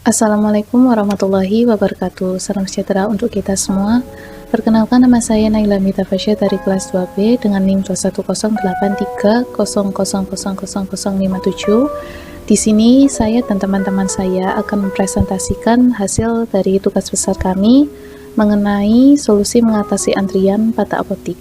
Assalamualaikum warahmatullahi wabarakatuh. Salam sejahtera untuk kita semua. Perkenalkan, nama saya Naila Mita Fasya dari kelas 2B dengan NIM 2108300000057. Di sini saya dan teman-teman saya akan mempresentasikan hasil dari tugas besar kami mengenai solusi mengatasi antrian pada apotik.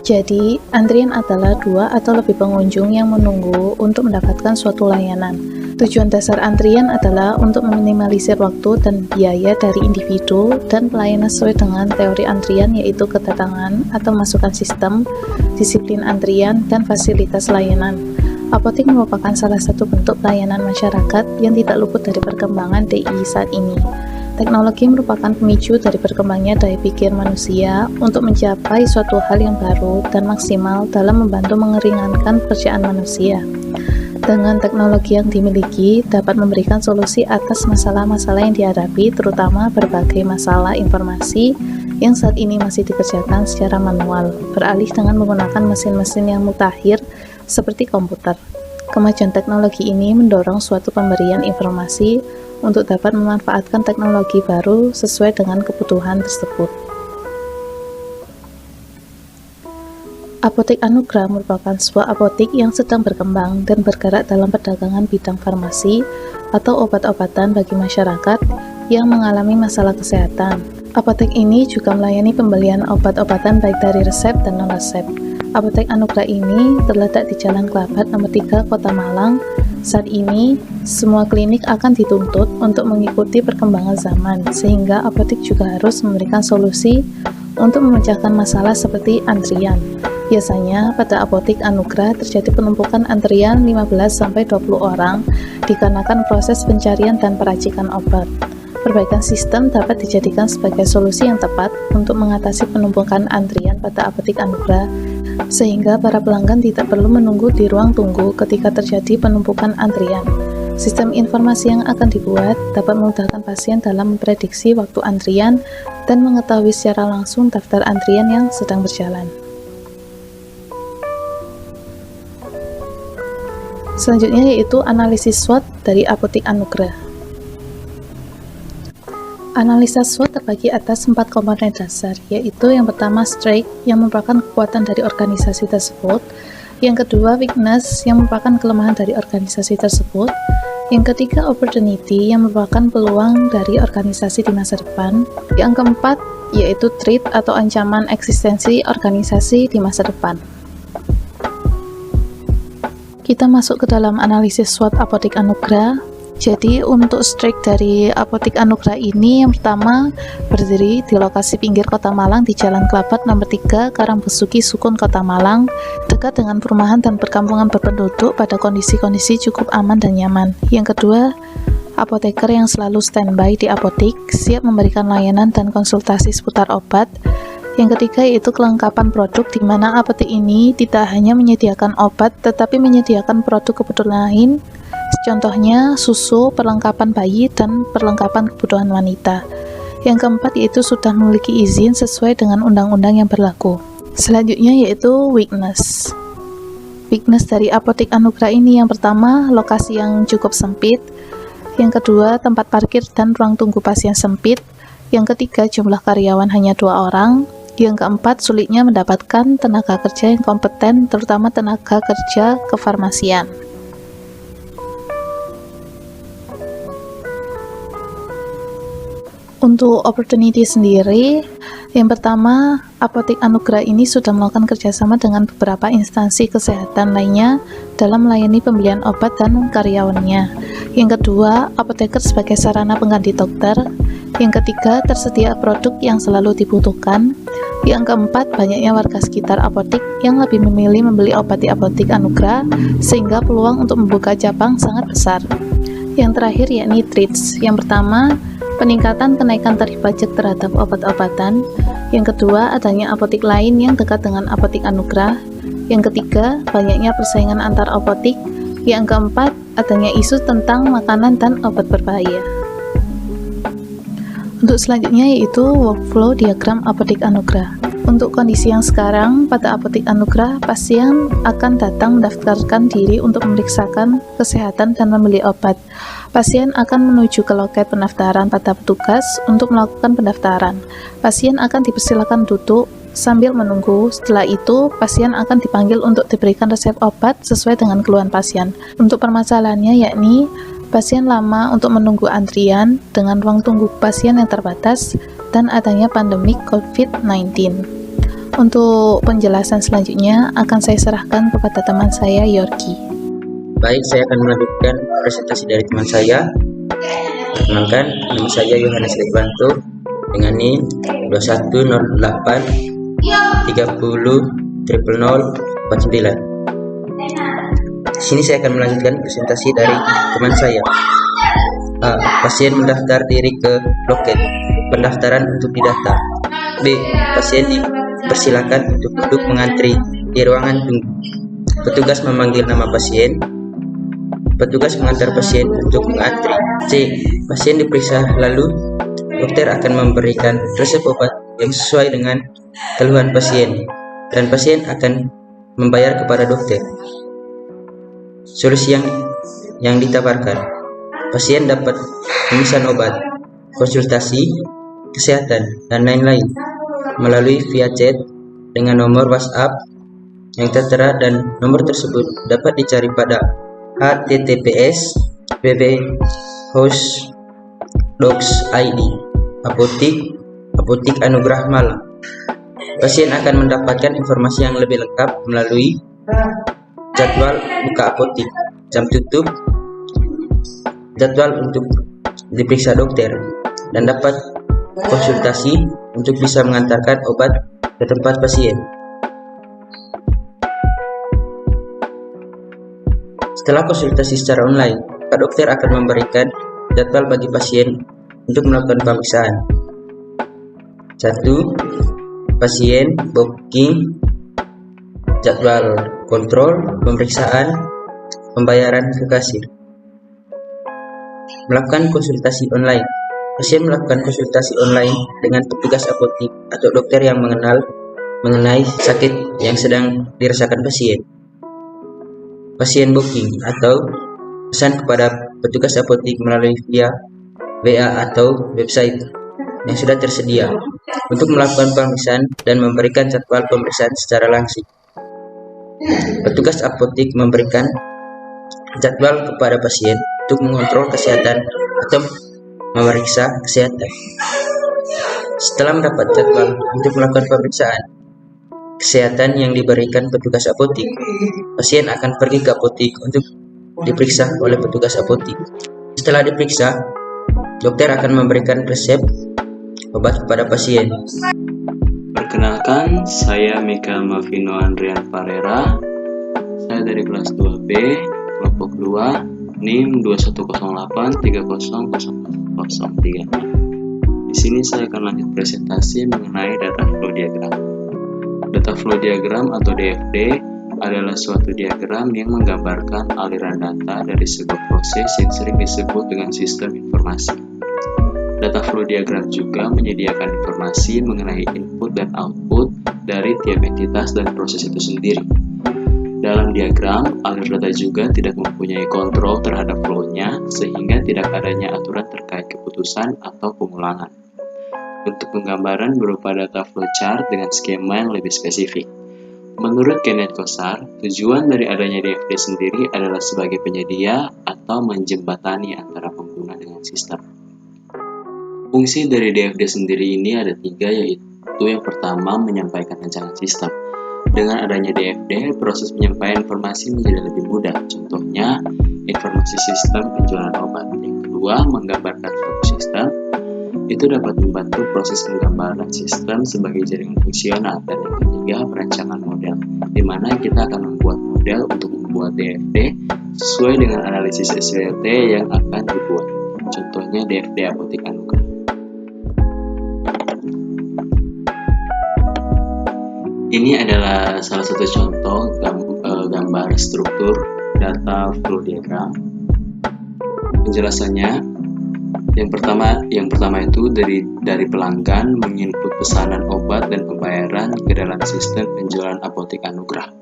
Jadi, antrian adalah dua atau lebih pengunjung yang menunggu untuk mendapatkan suatu layanan. Tujuan dasar antrian adalah untuk meminimalisir waktu dan biaya dari individu dan pelayanan sesuai dengan teori antrian, yaitu kedatangan atau masukan sistem, disiplin antrian, dan fasilitas layanan. Apotek merupakan salah satu bentuk pelayanan masyarakat yang tidak luput dari perkembangan TI saat ini. Teknologi merupakan pemicu dari berkembangnya daya pikir manusia untuk mencapai suatu hal yang baru dan maksimal dalam membantu meringankan pekerjaan manusia. Dengan teknologi yang dimiliki, dapat memberikan solusi atas masalah-masalah yang dihadapi, terutama berbagai masalah informasi yang saat ini masih dikerjakan secara manual, beralih dengan menggunakan mesin-mesin yang mutakhir seperti komputer. Kemajuan teknologi ini mendorong suatu pemberian informasi untuk dapat memanfaatkan teknologi baru sesuai dengan kebutuhan tersebut. Apotek Anugrah merupakan sebuah apotek yang sedang berkembang dan bergerak dalam perdagangan bidang farmasi atau obat-obatan bagi masyarakat yang mengalami masalah kesehatan. Apotek ini juga melayani pembelian obat-obatan baik dari resep dan non-resep. Apotek Anugrah ini terletak di Jalan Kelabat nomor 3, Kota Malang. Saat ini, semua klinik akan dituntut untuk mengikuti perkembangan zaman, sehingga apotek juga harus memberikan solusi untuk memecahkan masalah seperti antrian. Biasanya, pada apotek Anugrah terjadi penumpukan antrian 15-20 orang dikarenakan proses pencarian dan peracikan obat. Perbaikan sistem dapat dijadikan sebagai solusi yang tepat untuk mengatasi penumpukan antrian pada apotek Anugrah, sehingga para pelanggan tidak perlu menunggu di ruang tunggu ketika terjadi penumpukan antrian. Sistem informasi yang akan dibuat dapat memudahkan pasien dalam memprediksi waktu antrian dan mengetahui secara langsung daftar antrian yang sedang berjalan. Selanjutnya yaitu analisis SWOT dari apotek Anugrah. Analisa SWOT terbagi atas 4 komponen dasar, yaitu yang pertama strength, yang merupakan kekuatan dari organisasi tersebut, yang kedua weakness, yang merupakan kelemahan dari organisasi tersebut, yang ketiga opportunity, yang merupakan peluang dari organisasi di masa depan, yang keempat yaitu threat atau ancaman eksistensi organisasi di masa depan. Kita masuk ke dalam analisis SWOT apotek Anugrah. Jadi untuk strike dari apotek Anugrah ini, yang pertama berdiri di lokasi pinggir Kota Malang di Jalan Kelabat nomor 3, Karangbesuki, Sukun, Kota Malang, dekat dengan perumahan dan perkampungan berpenduduk pada kondisi-kondisi cukup aman dan nyaman. Yang kedua, apoteker yang selalu standby di apotek, siap memberikan layanan dan konsultasi seputar obat. Yang ketiga yaitu kelengkapan produk, di mana apotek ini tidak hanya menyediakan obat tetapi menyediakan produk kebutuhan lain, contohnya susu, perlengkapan bayi, dan perlengkapan kebutuhan wanita. Yang keempat yaitu sudah memiliki izin sesuai dengan undang-undang yang berlaku. Selanjutnya yaitu weakness. Weakness dari apotek Anugrah ini, yang pertama lokasi yang cukup sempit, yang kedua tempat parkir dan ruang tunggu pasien sempit, yang ketiga jumlah karyawan hanya 2 orang, yang keempat sulitnya mendapatkan tenaga kerja yang kompeten, terutama tenaga kerja kefarmasian. Untuk opportunity sendiri, yang pertama, apotek Anugrah ini sudah melakukan kerjasama dengan beberapa instansi kesehatan lainnya dalam melayani pembelian obat dan karyawannya. Yang kedua, apoteker sebagai sarana pengganti dokter. Yang ketiga, tersedia produk yang selalu dibutuhkan. Yang keempat, banyaknya warga sekitar apotek yang lebih memilih membeli obat di apotek Anugrah, sehingga peluang untuk membuka cabang sangat besar. Yang terakhir yakni threats. Yang pertama, peningkatan kenaikan tarif pajak terhadap obat-obatan. Yang kedua, adanya apotek lain yang dekat dengan apotek Anugrah. Yang ketiga, banyaknya persaingan antar apotek. Yang keempat, adanya isu tentang makanan dan obat berbahaya. Untuk selanjutnya yaitu workflow diagram apotek Anugrah. Untuk kondisi yang sekarang, pada Apotek Anugrah, pasien akan datang mendaftarkan diri untuk memeriksakan kesehatan dan membeli obat. Pasien akan menuju ke loket pendaftaran pada petugas untuk melakukan pendaftaran. Pasien akan dipersilakan duduk sambil menunggu. Setelah itu, pasien akan dipanggil untuk diberikan resep obat sesuai dengan keluhan pasien. Untuk permasalahannya yakni pasien lama untuk menunggu antrian dengan ruang tunggu pasien yang terbatas dan adanya pandemi COVID-19. Untuk penjelasan selanjutnya akan saya serahkan kepada teman saya, Yorgi. Baik, saya akan melanjutkan presentasi dari teman saya. Perkenalkan, nama saya Yohanes Lekwanto dengan NIM 2108 30 00 49. Di sini saya akan melanjutkan presentasi dari teman saya. A. Pasien mendaftar diri ke loket pendaftaran untuk didaftar. B. Pasien dipersilakan untuk duduk mengantri di ruangan tunggu. Petugas memanggil nama pasien. Petugas mengantar pasien untuk mengantri. C. Pasien diperiksa lalu dokter akan memberikan resep obat yang sesuai dengan keluhan pasien dan pasien akan membayar kepada dokter. Solusi yang ditawarkan, pasien dapat memesan obat, konsultasi kesehatan, dan lain-lain melalui via chat dengan nomor WhatsApp yang tertera, dan nomor tersebut dapat dicari pada https://www.host.docs.id Apotek Anugrah Malang. Pasien akan mendapatkan informasi yang lebih lengkap melalui jadwal buka apotek, jam tutup, jadwal untuk diperiksa dokter, dan dapat konsultasi untuk bisa mengantarkan obat ke tempat pasien. Setelah konsultasi secara online, Pak dokter akan memberikan jadwal bagi pasien untuk melakukan pemeriksaan. 1. Pasien booking, jadwal kontrol, pemeriksaan, pembayaran ke kasir. Melakukan konsultasi online. Pasien melakukan konsultasi online dengan petugas apotek atau dokter yang mengenai sakit yang sedang dirasakan pasien. Pasien booking atau pesan kepada petugas apotek melalui via WA atau website yang sudah tersedia untuk melakukan pemeriksaan dan memberikan jadwal pemeriksaan secara langsung. Petugas apotek memberikan jadwal kepada pasien untuk mengontrol kesehatan atau memeriksa kesehatan. Setelah mendapat jadwal untuk melakukan pemeriksaan kesehatan yang diberikan petugas apotek, pasien akan pergi ke apotek untuk diperiksa oleh petugas apotek. Setelah diperiksa, dokter akan memberikan resep obat kepada pasien. Perkenalkan, saya Mikael Mavino Andrian Parera. Saya dari kelas 2B, kelompok 2, NIM 2108 300003. Di sini saya akan lanjut presentasi mengenai data flow diagram. Data flow diagram atau DFD adalah suatu diagram yang menggambarkan aliran data dari sebuah proses yang sering disebut dengan sistem informasi. Data flow diagram juga menyediakan informasi mengenai input dan output dari tiap entitas dan proses itu sendiri. Dalam diagram, alur data juga tidak mempunyai kontrol terhadap flow-nya, sehingga tidak adanya aturan terkait keputusan atau pengulangan. Untuk penggambaran berupa data flowchart dengan skema yang lebih spesifik. Menurut Kenneth Kosar, tujuan dari adanya DFD sendiri adalah sebagai penyedia atau menjembatani antara pengguna dengan sistem. Fungsi dari DFD sendiri ini ada 3, yaitu yang pertama menyampaikan rancangan sistem. Dengan adanya DFD, proses penyampaian informasi menjadi lebih mudah. Contohnya, informasi sistem penjualan obat. Yang kedua, menggambarkan suatu sistem. Itu dapat membantu proses penggambaran sistem sebagai jaringan fungsional. Dan yang ketiga, perancangan model, di mana kita akan membuat model untuk membuat DFD sesuai dengan analisis SWOT yang akan dibuat. Contohnya DFD Apotek Anugrah. Ini adalah salah satu contoh gambar struktur data flow diagram. Penjelasannya, Yang pertama itu dari pelanggan menginput pesanan obat dan pembayaran ke dalam sistem penjualan Apotek Anugrah.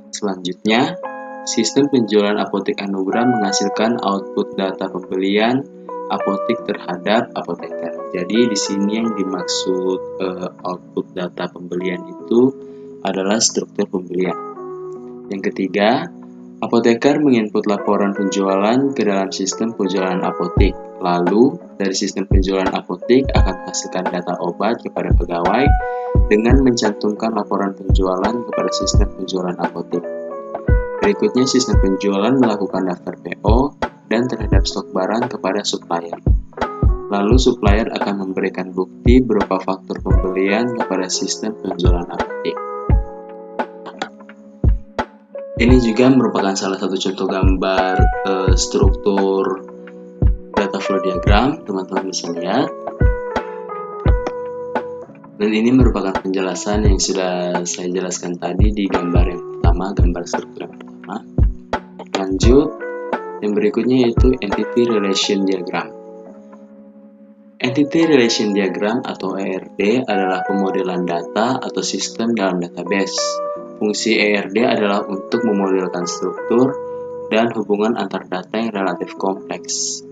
Selanjutnya, sistem penjualan Apotek Anugrah menghasilkan output data pembelian apotek terhadap apoteker. Jadi di sini yang dimaksud output data pembelian itu adalah struktur pembelian. Yang ketiga, apoteker menginput laporan penjualan ke dalam sistem penjualan apotek. Lalu, dari sistem penjualan apotek akan menghasilkan data obat kepada pegawai dengan mencantumkan laporan penjualan kepada sistem penjualan apotek. Berikutnya, sistem penjualan melakukan daftar PO dan terhadap stok barang kepada supplier. Lalu, supplier akan memberikan bukti berupa faktur pembelian kepada sistem penjualan apotek. Ini juga merupakan salah satu contoh gambar struktur data flow diagram, teman-teman bisa lihat. Dan ini merupakan penjelasan yang sudah saya jelaskan tadi di gambar yang pertama, gambar struktur yang pertama. Lanjut, yang berikutnya yaitu Entity Relation Diagram. Entity Relation Diagram atau ERD adalah pemodelan data atau sistem dalam database. Fungsi ERD adalah untuk memodelkan struktur dan hubungan antar data yang relatif kompleks.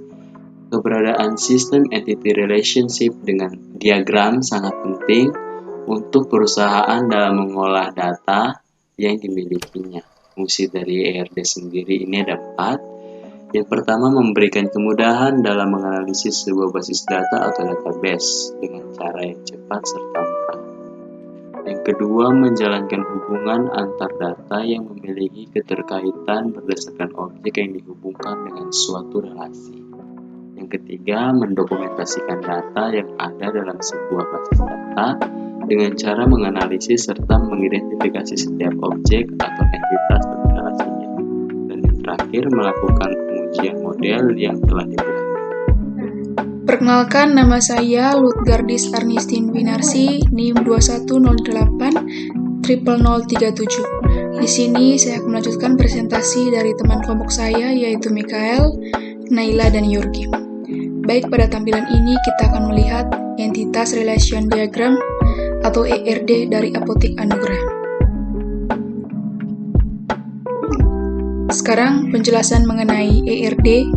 Keberadaan sistem entity relationship dengan diagram sangat penting untuk perusahaan dalam mengolah data yang dimilikinya. Fungsi dari ERD sendiri ini ada 4. Yang pertama, memberikan kemudahan dalam menganalisis sebuah basis data atau database dengan cara yang cepat serta murah. Yang kedua, menjalankan hubungan antar data yang memiliki keterkaitan berdasarkan objek yang dihubungkan dengan suatu relasi. Yang ketiga, mendokumentasikan data yang ada dalam sebuah basis data dengan cara menganalisis serta mengidentifikasi setiap objek atau entitas pada relasinya. Dan yang terakhir, melakukan pengujian model yang telah dibuat. Perkenalkan, nama saya Lutgardis Arnistin Winarsi, NIM 2108 00037. Di sini saya akan melanjutkan presentasi dari teman kelompok saya, yaitu Mikael, Naila, dan Yorgi. Baik, pada tampilan ini kita akan melihat entitas relation diagram atau ERD dari Apotek Anugrah. Sekarang penjelasan mengenai ERD.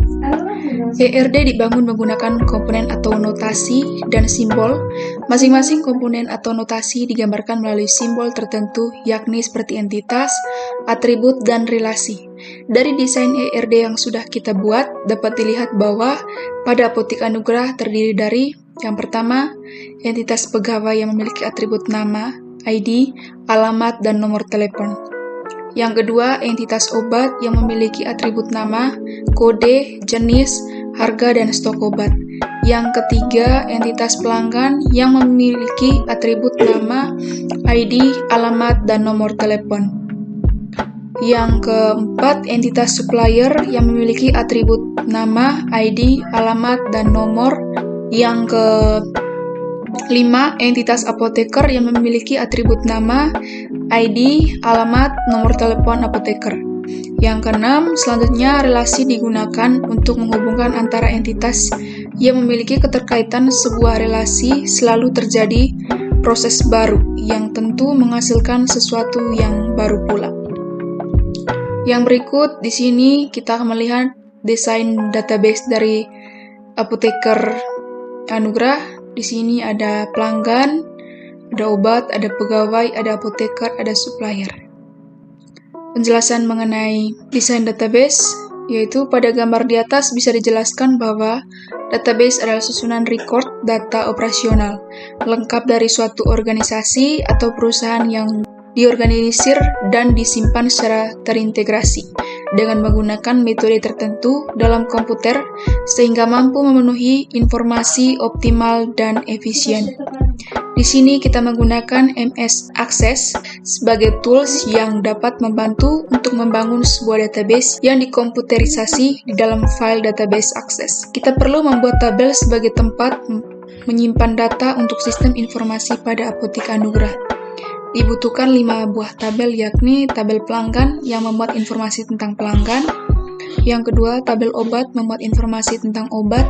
ERD dibangun menggunakan komponen atau notasi dan simbol. Masing-masing komponen atau notasi digambarkan melalui simbol tertentu, yakni seperti entitas, atribut, dan relasi. Dari desain ERD yang sudah kita buat, dapat dilihat bahwa pada Apotek Anugrah terdiri dari yang pertama, entitas pegawai yang memiliki atribut nama, ID, alamat, dan nomor telepon. Yang kedua, entitas obat yang memiliki atribut nama, kode, jenis, harga, dan stok obat. Yang ketiga, entitas pelanggan yang memiliki atribut nama, ID, alamat, dan nomor telepon. Yang keempat, entitas supplier yang memiliki atribut nama, ID, alamat, dan nomor. Yang kelima, entitas apoteker yang memiliki atribut nama, ID, alamat, nomor telepon apoteker. Yang keenam, selanjutnya relasi digunakan untuk menghubungkan antara entitas yang memiliki keterkaitan. Sebuah relasi selalu terjadi proses baru yang tentu menghasilkan sesuatu yang baru pula. Yang berikut di sini kita akan melihat desain database dari Apoteker Anugrah. Di sini ada pelanggan, ada obat, ada pegawai, ada apoteker, ada supplier. Penjelasan mengenai desain database, yaitu pada gambar di atas bisa dijelaskan bahwa database adalah susunan record data operasional, lengkap dari suatu organisasi atau perusahaan yang diorganisir dan disimpan secara terintegrasi dengan menggunakan metode tertentu dalam komputer sehingga mampu memenuhi informasi optimal dan efisien. Di sini kita menggunakan MS Access sebagai tools yang dapat membantu untuk membangun sebuah database yang dikomputerisasi di dalam file database Access. Kita perlu membuat tabel sebagai tempat menyimpan data untuk sistem informasi pada Apotek Anugrah. Dibutuhkan 5 buah tabel, yakni tabel pelanggan yang memuat informasi tentang pelanggan, Yang kedua, tabel obat memuat informasi tentang obat.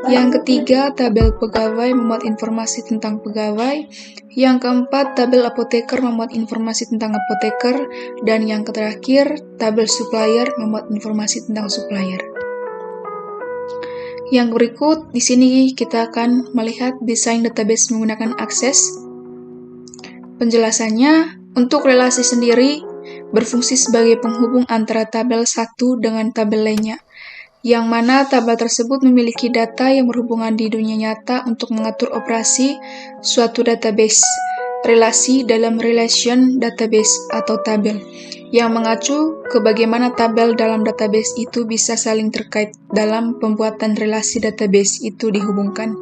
Yang ketiga, tabel pegawai memuat informasi tentang pegawai. Yang keempat, tabel apoteker memuat informasi tentang apoteker. Dan yang terakhir, tabel supplier memuat informasi tentang supplier. Yang berikut, di sini kita akan melihat desain database menggunakan akses. Penjelasannya, untuk relasi sendiri berfungsi sebagai penghubung antara tabel satu dengan tabel lainnya, yang mana tabel tersebut memiliki data yang berhubungan di dunia nyata untuk mengatur operasi suatu database. Relasi dalam relation database atau tabel, yang mengacu ke bagaimana tabel dalam database itu bisa saling terkait dalam pembuatan relasi database itu dihubungkan.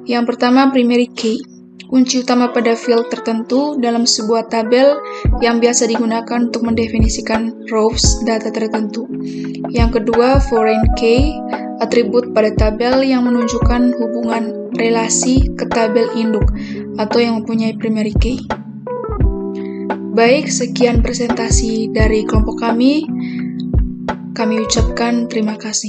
Yang pertama, primary key. Kunci utama pada field tertentu dalam sebuah tabel yang biasa digunakan untuk mendefinisikan rows data tertentu. Yang kedua, foreign key, atribut pada tabel yang menunjukkan hubungan relasi ke tabel induk atau yang mempunyai primary key. Baik, sekian presentasi dari kelompok kami. Kami ucapkan terima kasih.